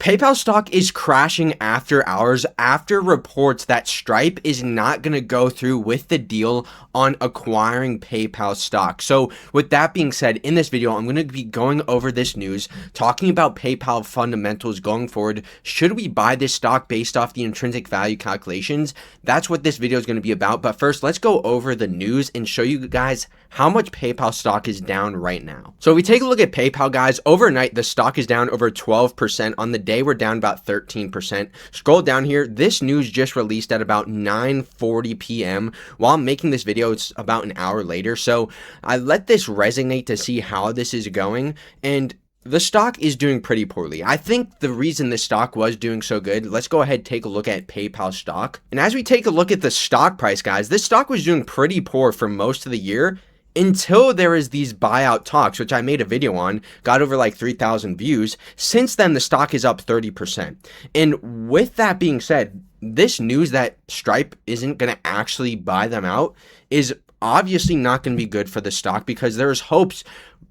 PayPal stock is crashing after hours after reports that Stripe is not going to go through with the deal on acquiring PayPal stock. So with that being said, in this video, I'm going to be going over this news, talking about PayPal fundamentals going forward. Should we buy this stock based off the intrinsic value calculations? That's what this video is going to be about. But first, let's go over the news and show you guys how much PayPal stock is down right now. So if we take a look at PayPal, guys, overnight, the stock is down over 12%. On the day, we're down about 13%. Scroll down here. This news just released at about 9:40 p.m. While I'm making this video, it's about an hour later. So I let this resonate to see how this is going. And the stock is doing pretty poorly. I think the reason the stock was doing so good, let's go ahead and take a look at PayPal stock. And as we take a look at the stock price, guys, this stock was doing pretty poor for most of the year until there is these buyout talks, which I made a video on, got over like 3,000 views. Since then, the stock is up 30%. And with that being said, this news that Stripe isn't going to actually buy them out is obviously not going to be good for the stock, because there's hopes,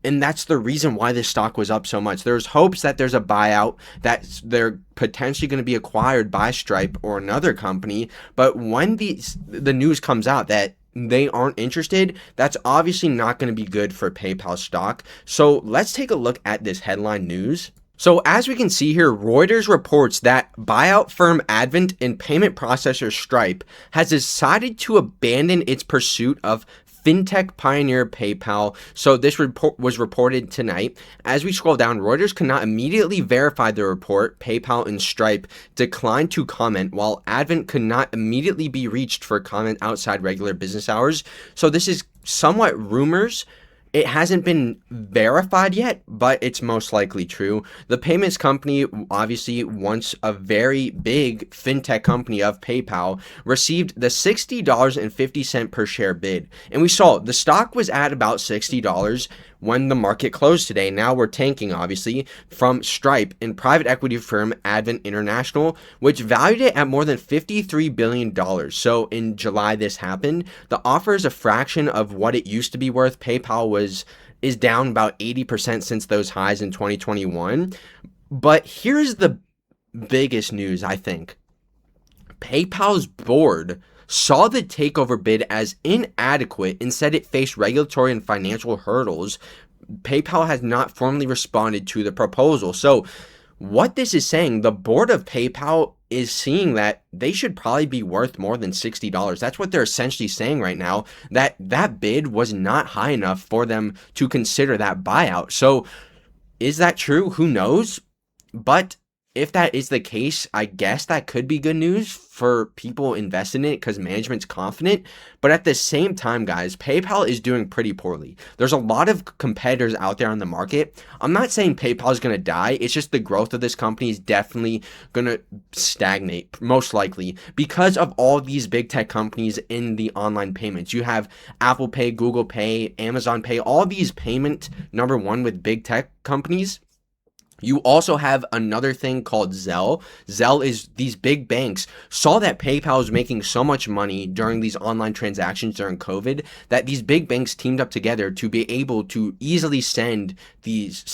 and that's the reason why this stock was up so much. There's hopes that there's a buyout, that they're potentially going to be acquired by Stripe or another company. But when the news comes out that they aren't interested, that's obviously not going to be good for PayPal stock. So let's take a look at this headline news. So as we can see here, Reuters reports that buyout firm Advent and payment processor Stripe has decided to abandon its pursuit of fintech pioneer PayPal. So this report was reported tonight. As we scroll down, Reuters cannot immediately verify the report. PayPal and Stripe declined to comment, while Advent could not immediately be reached for comment outside regular business hours. So this is somewhat rumors. It hasn't been verified yet, but it's most likely true. The payments company, obviously once a very big fintech company of PayPal, received the $60.50 per share bid. And we saw the stock was at about $60 when the market closed today. Now we're tanking, obviously, from Stripe and private equity firm Advent International, which valued it at more than $53 billion. So in July, this happened. The offer is a fraction of what it used to be worth. PayPal is down about 80% since those highs in 2021. But here's the biggest news, I think. PayPal's board saw the takeover bid as inadequate and said it faced regulatory and financial hurdles. PayPal has not formally responded to the proposal. So what this is saying, the board of PayPal is seeing that they should probably be worth more than $60. That's what they're essentially saying right now, that bid was not high enough for them to consider that buyout. So is that true? Who knows? But if that is the case, I guess that could be good news for people investing in it because management's confident. But at the same time, guys, PayPal is doing pretty poorly. There's a lot of competitors out there on the market. I'm not saying PayPal is going to die. It's just the growth of this company is definitely going to stagnate, most likely, because of all these big tech companies in the online payments. You have Apple Pay, Google Pay, Amazon Pay, all these payment number one with big tech companies. You also have another thing called Zelle. Zelle is these big banks saw that PayPal was making so much money during these online transactions during COVID that these big banks teamed up together to be able to easily send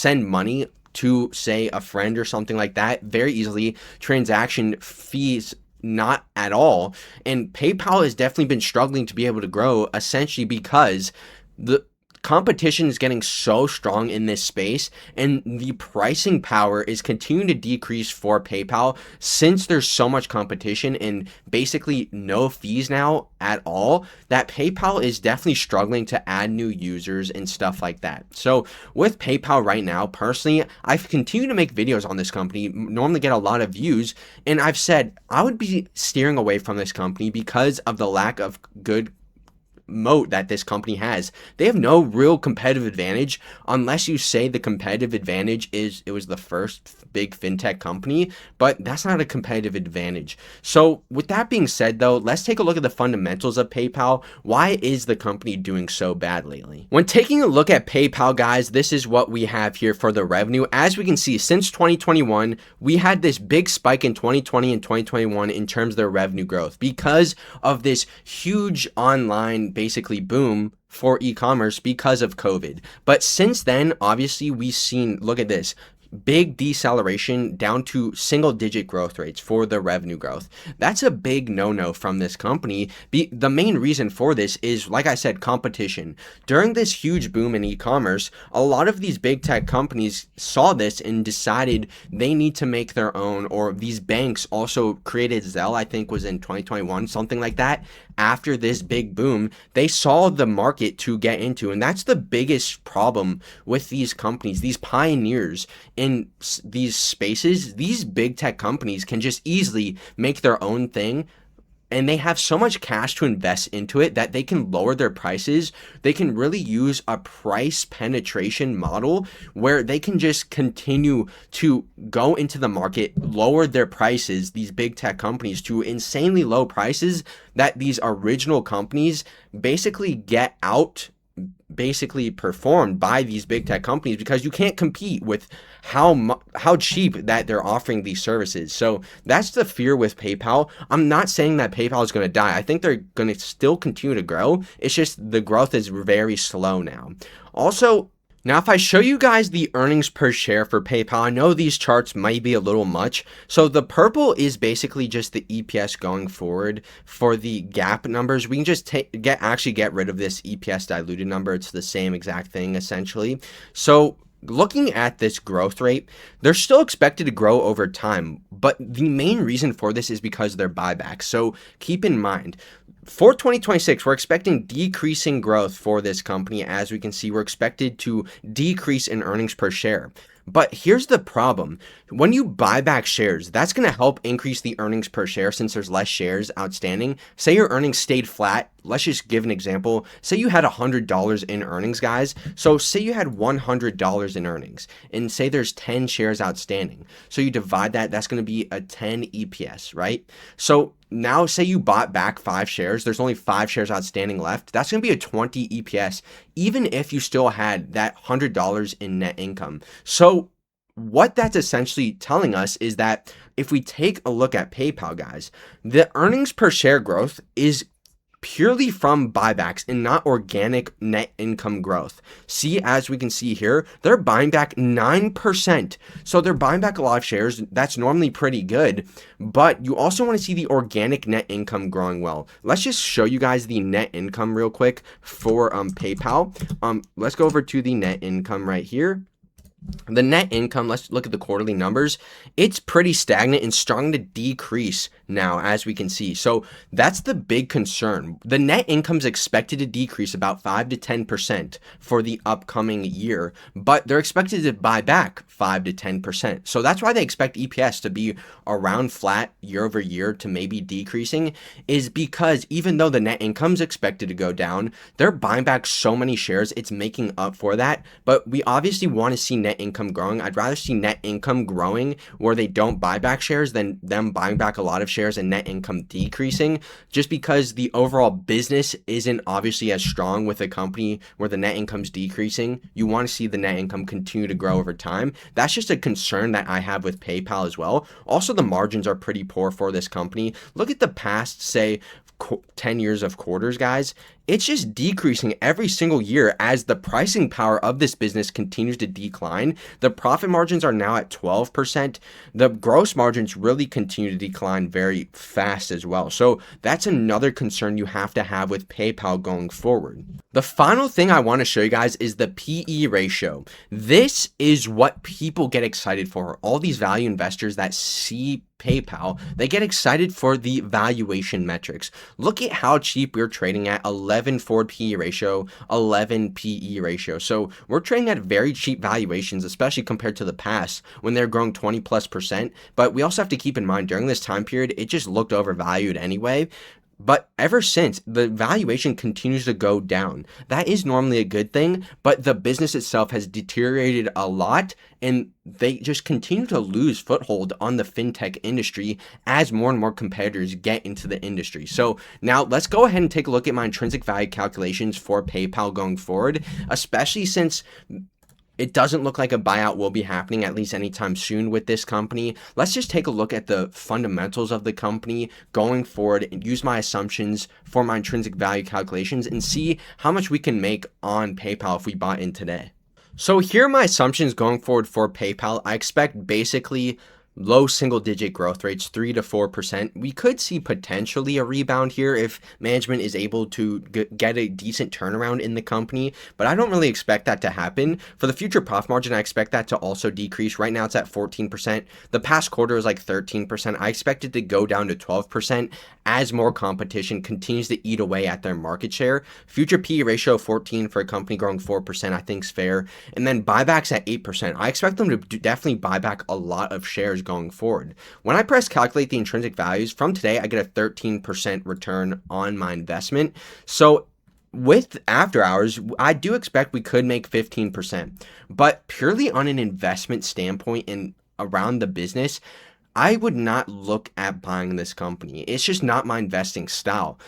money to, say, a friend or something like that very easily. Transaction fees not at all. And PayPal has definitely been struggling to be able to grow, essentially because the competition is getting so strong in this space, and the pricing power is continuing to decrease for PayPal since there's so much competition and basically no fees now at all, that PayPal is definitely struggling to add new users and stuff like that. So with PayPal right now, personally, I've continued to make videos on this company, normally get a lot of views, and I've said I would be steering away from this company because of the lack of good moat that this company has. They have no real competitive advantage unless you say the competitive advantage is it was the first big fintech company, but that's not a competitive advantage. So with that being said, though, let's take a look at the fundamentals of PayPal. Why is the company doing so bad lately? When taking a look at PayPal, guys, this is what we have here for the revenue. As we can see, since 2021, we had this big spike in 2020 and 2021 in terms of their revenue growth because of this huge online basically boom for e-commerce because of COVID. But since then, obviously, we've seen, look at this, big deceleration down to single digit growth rates for the revenue growth. That's a big no-no from this company. The main reason for this is, like I said, competition. During this huge boom in e-commerce, a lot of these big tech companies saw this and decided they need to make their own, or these banks also created Zelle, I think was in 2021, something like that. After this big boom, they saw the market to get into, and that's the biggest problem with these companies, these pioneers in these spaces. These big tech companies can just easily make their own thing, and they have so much cash to invest into it that they can lower their prices. They can really use a price penetration model where they can just continue to go into the market, lower their prices, these big tech companies, to insanely low prices that these original companies basically get out basically performed by these big tech companies, because you can't compete with how cheap that they're offering these services. So that's the fear with PayPal. I'm not saying that PayPal is going to die. I think they're going to still continue to grow. It's just the growth is very slow now. Also, now, if I show you guys the earnings per share for PayPal, I know these charts might be a little much. So the purple is basically just the EPS going forward. For the GAAP numbers, we can just get rid of this EPS diluted number. It's the same exact thing essentially. So looking at this growth rate, they're still expected to grow over time, but the main reason for this is because they're buybacks. So keep in mind, for 2026, we're expecting decreasing growth for this company. As we can see, we're expected to decrease in earnings per share. But here's the problem. When you buy back shares, that's going to help increase the earnings per share since there's less shares outstanding. Say your earnings stayed flat. Let's just give an example. Say you had $100 in earnings, guys. So say you had $100 in earnings, and say there's 10 shares outstanding. So you divide that, that's going to be a 10 EPS, right? So now say you bought back 5 shares, there's only 5 shares outstanding left. That's going to be a 20 EPS, even if you still had that $100 in net income. So what that's essentially telling us is that if we take a look at PayPal, guys, the earnings per share growth is purely from buybacks and not organic net income growth. See, as we can see here, they're buying back 9%. So they're buying back a lot of shares. That's normally pretty good, but you also want to see the organic net income growing well. Let's just show you guys the net income real quick for PayPal. Let's go over to the net income right here. The net income, let's look at the quarterly numbers. It's pretty stagnant and starting to decrease now, as we can see. So that's the big concern. The net income is expected to decrease about 5 to 10% for the upcoming year, but they're expected to buy back 5 to 10%. So that's why they expect EPS to be around flat year over year to maybe decreasing, is because even though the net income is expected to go down, they're buying back so many shares, it's making up for that. But we obviously want to see net income growing. I'd rather see net income growing where they don't buy back shares than them buying back a lot of shares and net income decreasing, just because the overall business isn't obviously as strong with a company where the net income's decreasing. You want to see the net income continue to grow over time. That's just a concern that I have with PayPal as well. Also, the margins are pretty poor for this company. Look at the past, say, 10 years of quarters, guys. It's just decreasing every single year as the pricing power of this business continues to decline. The profit margins are now at 12%. The gross margins really continue to decline very fast as well. So that's another concern you have to have with PayPal going forward. The final thing I want to show you guys is the PE ratio. This is what people get excited for. All these value investors that see PayPal, they get excited for the valuation metrics. Look at how cheap we're trading at, 11 forward PE ratio, 11 PE ratio. So we're trading at very cheap valuations, especially compared to the past when they're growing 20+%. But we also have to keep in mind during this time period, it just looked overvalued anyway. But ever since, the valuation continues to go down. That is normally a good thing, but the business itself has deteriorated a lot, and they just continue to lose foothold on the fintech industry as more and more competitors get into the industry. So now let's go ahead and take a look at my intrinsic value calculations for PayPal going forward, especially since it doesn't look like a buyout will be happening, at least anytime soon, with this company. Let's just take a look at the fundamentals of the company going forward and use my assumptions for my intrinsic value calculations and see how much we can make on PayPal if we bought in today. So here are my assumptions going forward for PayPal. I expect basically low single digit growth rates, 3 to 4%. We could see potentially a rebound here if management is able to get a decent turnaround in the company, but I don't really expect that to happen. For the future profit margin, I expect that to also decrease. Right now it's at 14%. The past quarter is like 13%. I expect it to go down to 12% as more competition continues to eat away at their market share. Future PE ratio of 14 for a company growing 4%, I think is fair. And then buybacks at 8%. I expect them to definitely buy back a lot of shares going forward. When I press calculate the intrinsic values from today, I get a 13% return on my investment. So with after hours, I do expect we could make 15%, but purely on an investment standpoint and around the business, I would not look at buying this company. It's just not my investing style.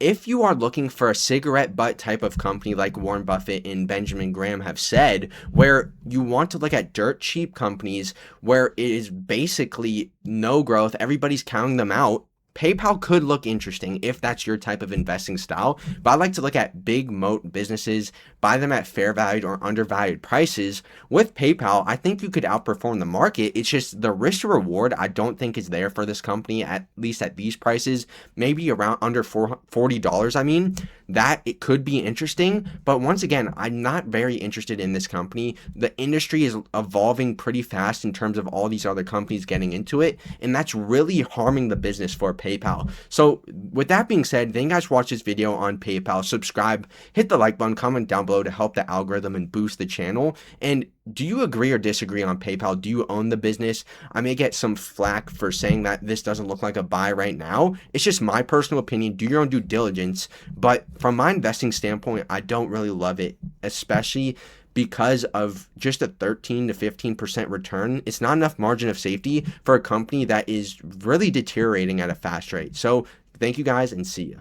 If you are looking for a cigarette butt type of company like Warren Buffett and Benjamin Graham have said, where you want to look at dirt cheap companies where it is basically no growth, everybody's counting them out, PayPal could look interesting if that's your type of investing style. But I like to look at big moat businesses, buy them at fair valued or undervalued prices. With PayPal, I think you could outperform the market. It's just the risk to reward I don't think is there for this company, at least at these prices, maybe around under $40. I mean, that it could be interesting. But once again, I'm not very interested in this company. The industry is evolving pretty fast in terms of all these other companies getting into it, and that's really harming the business for PayPal. So with that being said, thank you guys for watching this video on PayPal. Subscribe, hit the like button, comment down below to help the algorithm and boost the channel. And do you agree or disagree on PayPal? Do you own the business? I may get some flack for saying that this doesn't look like a buy right now. It's just my personal opinion. Do your own due diligence. But from my investing standpoint, I don't really love it, especially because of just a 13 to 15% return. It's not enough margin of safety for a company that is really deteriorating at a fast rate. So thank you guys and see you.